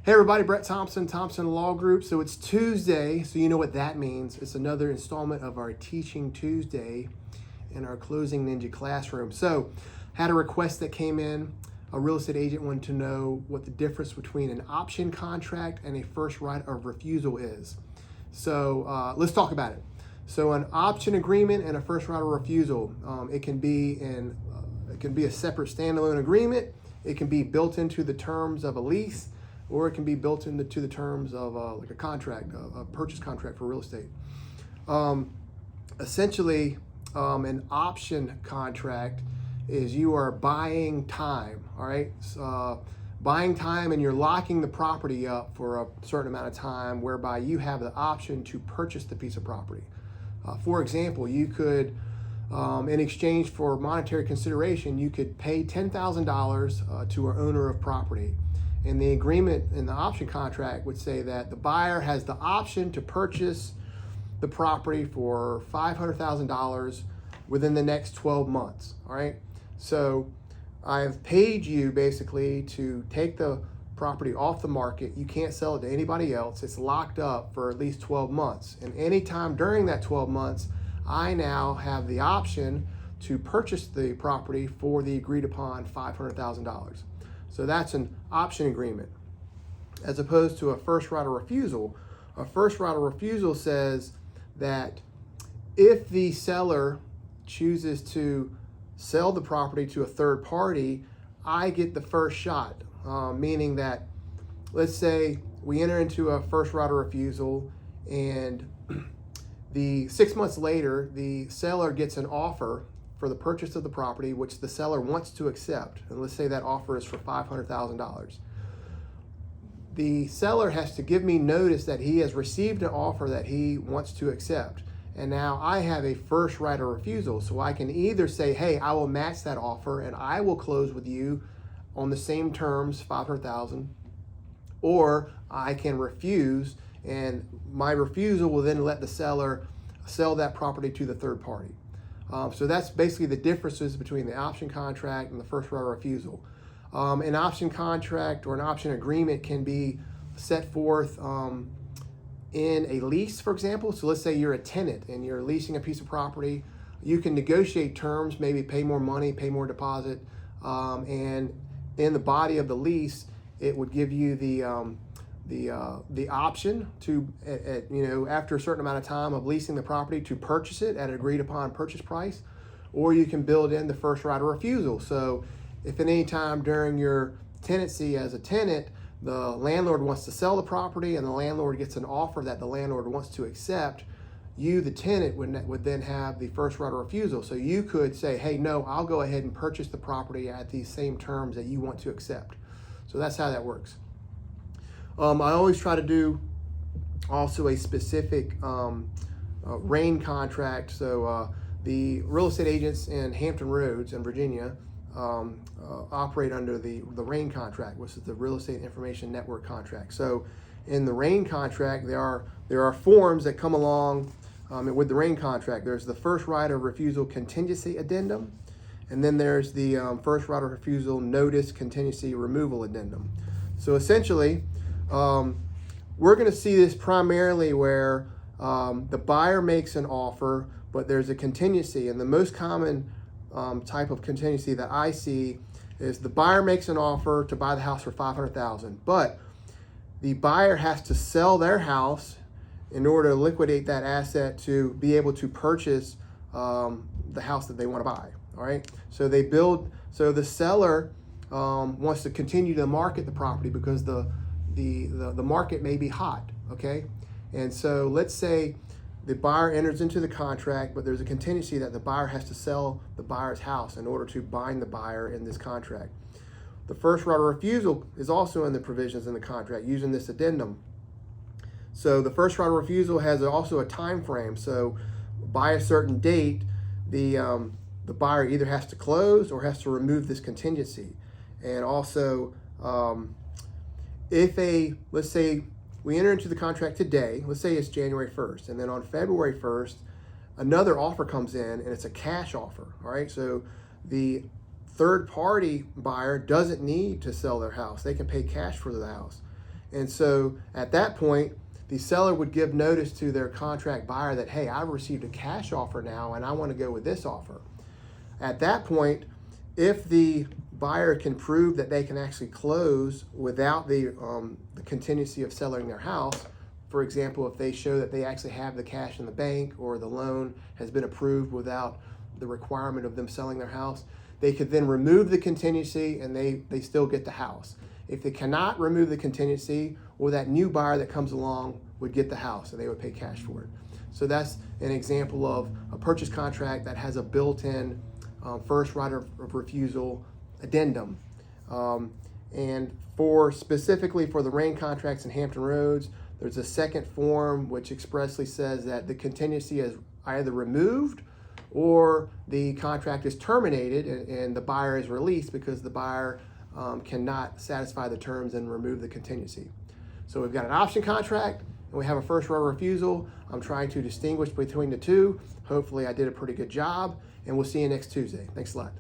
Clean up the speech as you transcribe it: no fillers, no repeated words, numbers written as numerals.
Hey everybody, Brett Thompson, Thompson Law Group. So it's Tuesday, so you know what that means. It's another installment of our Teaching Tuesday in our Closing Ninja classroom. So had a request that came in. A real estate agent wanted to know what the difference between an option contract and a first right of refusal is. So let's talk about it. So an option agreement and a first right of refusal, it can be a separate standalone agreement. It can be built into the terms of a lease, or it can be built into the terms of like a contract, a purchase contract for real estate. Essentially, an option contract is you are buying time, all right? Buying time, and you're locking the property up for a certain amount of time whereby you have the option to purchase the piece of property. For example, you could, in exchange for monetary consideration, you could pay $10,000 to an owner of property. And the agreement in the option contract would say that the buyer has the option to purchase the property for $500,000 within the next 12 months, all right? So I've paid you basically to take the property off the market. You can't sell it to anybody else. It's locked up for at least 12 months. And anytime during that 12 months, I now have the option to purchase the property for the agreed upon $500,000. So that's an option agreement. As opposed to a first right of refusal. A first right of refusal says that if the seller chooses to sell the property to a third party, I get the first shot. Meaning that, let's say we enter into a first right of refusal, and the 6 months later, the seller gets an offer for the purchase of the property, which the seller wants to accept. And let's say that offer is for $500,000. The seller has to give me notice that he has received an offer that he wants to accept. And now I have a first right of refusal. So I can either say, hey, I will match that offer and I will close with you on the same terms, $500,000, or I can refuse, and my refusal will then let the seller sell that property to the third party. So that's basically the differences between the option contract and the first right of refusal. An option contract or an option agreement can be set forth in a lease, for example. So let's say you're a tenant and you're leasing a piece of property. You can negotiate terms, maybe pay more money, pay more deposit, and in the body of the lease, it would give you the option to, after a certain amount of time of leasing the property, to purchase it at an agreed upon purchase price, or you can build in the first right of refusal. So if at any time during your tenancy as a tenant, the landlord wants to sell the property and the landlord gets an offer that the landlord wants to accept, you, the tenant, would then have the first right of refusal. So you could say, hey, no, I'll go ahead and purchase the property at these same terms that you want to accept. So that's how that works. I always try to do also a specific RAIN contract. So the real estate agents in Hampton Roads in Virginia operate under the RAIN contract, which is the Real Estate Information Network contract. So in the RAIN contract, there are forms that come along with the RAIN contract. There's the first right of refusal contingency addendum, and then there's the first right of refusal notice contingency removal addendum. So essentially, we're going to see this primarily where the buyer makes an offer, but there's a contingency. And the most common type of contingency that I see is the buyer makes an offer to buy the house for $500,000, but the buyer has to sell their house in order to liquidate that asset to be able to purchase the house that they want to buy. All right. So the seller wants to continue to market the property because the market may be hot. Okay. And so let's say the buyer enters into the contract, but there's a contingency that the buyer has to sell the buyer's house in order to bind the buyer in this contract. The first right of refusal is also in the provisions in the contract using this addendum. So the first right of refusal has also a time frame. So by a certain date, the buyer either has to close or has to remove this contingency. And also, let's say we enter into the contract today, let's say it's January 1st, and then on February 1st, another offer comes in and it's a cash offer, all right? So the third party buyer doesn't need to sell their house. They can pay cash for the house. And so at that point, the seller would give notice to their contract buyer that, hey, I've received a cash offer now and I want to go with this offer. At that point, if the buyer can prove that they can actually close without the contingency of selling their house, for example, if they show that they actually have the cash in the bank or the loan has been approved without the requirement of them selling their house, they could then remove the contingency and they still get the house. If they cannot remove the contingency, or that new buyer that comes along would get the house and they would pay cash for it. So that's an example of a purchase contract that has a built-in first right of refusal addendum. And specifically for the rain contracts in Hampton Roads, there's a second form which expressly says that the contingency is either removed or the contract is terminated and the buyer is released because the buyer cannot satisfy the terms and remove the contingency. So we've got an option contract and we have a first right of refusal. I'm trying to distinguish between the two. Hopefully I did a pretty good job, and we'll see you next Tuesday. Thanks a lot.